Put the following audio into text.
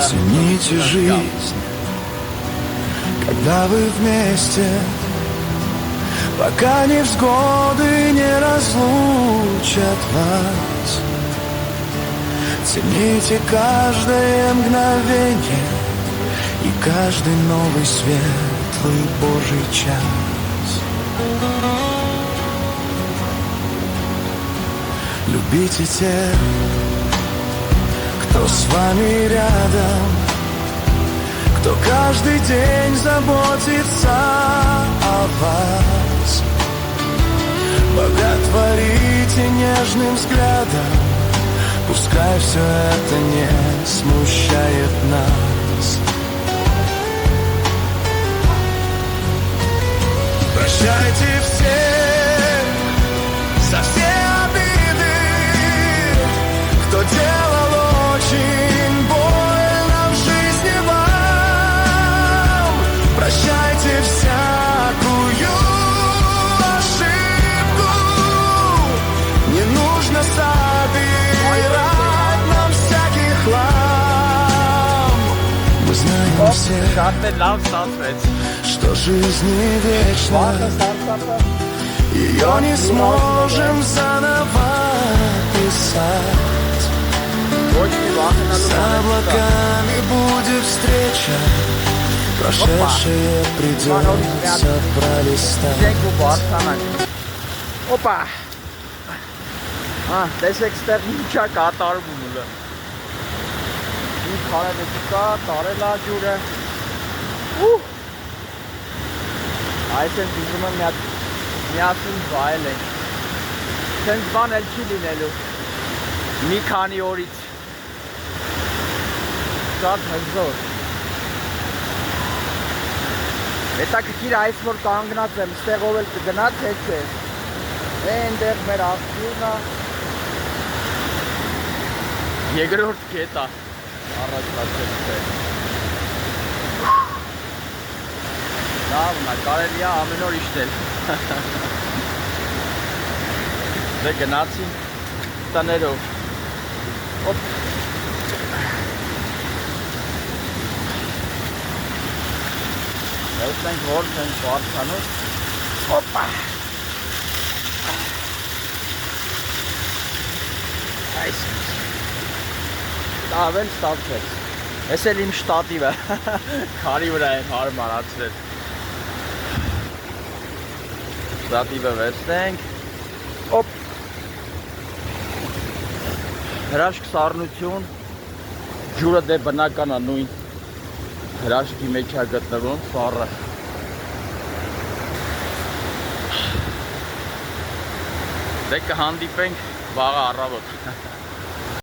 Цените жизнь, когда вы вместе, пока невзгоды не разлучат вас. Цените каждое мгновение и каждый новый светлый Божий час. Любите тех, кто с вами рядом, кто каждый день заботится о вас. Боготворите нежным взглядом, пускай все это не смущает нас. Прощайте всех за все обиды, кто делал очень больно в жизни вам. Прощайте всякую ошибку, не нужно собирать нам всякий хлам. Мы знаем все, что жизнь не вечна, ее не сможем заново писать. За облаками будет встреча, прошедшее придется пролистать. Опа! Տեսեք ստեղ ինչա կատարվում ուլը։ Մի քարերը կա, տարել է ջուրը։ Այս են դիզում եմ միասին վայել ենք։ Սենց բան էլ չի լինելու։ Մի քանի օրից։ Շատ հզոր։ Հետաքրքիր այս որ կանգնած եմ, ստեղով էլ կգնաց հետ չէ։ Այնտեղ մեր աղբյուրն է։ Երկրորդ կետա առաջացել է։ Լավն է, կարելի է ամեն օր իշտել։ Դե գնացին տներով։ Ոպ։ Ելսենք որ չենք վարդանում։ Ոպա։ Այս Տավել ստացվեց։ Ես էլ իմ շտատիվը քարի վրա եմ հարմարացրել։ Շտատիվը վերցնենք։ Ոպ։ Հրաշք սառնություն, ջուրը դե բնական է նույն հրաշքի մեջ է գտնվում սառը։ Դե կհանդիպենք վաղը առավոտ։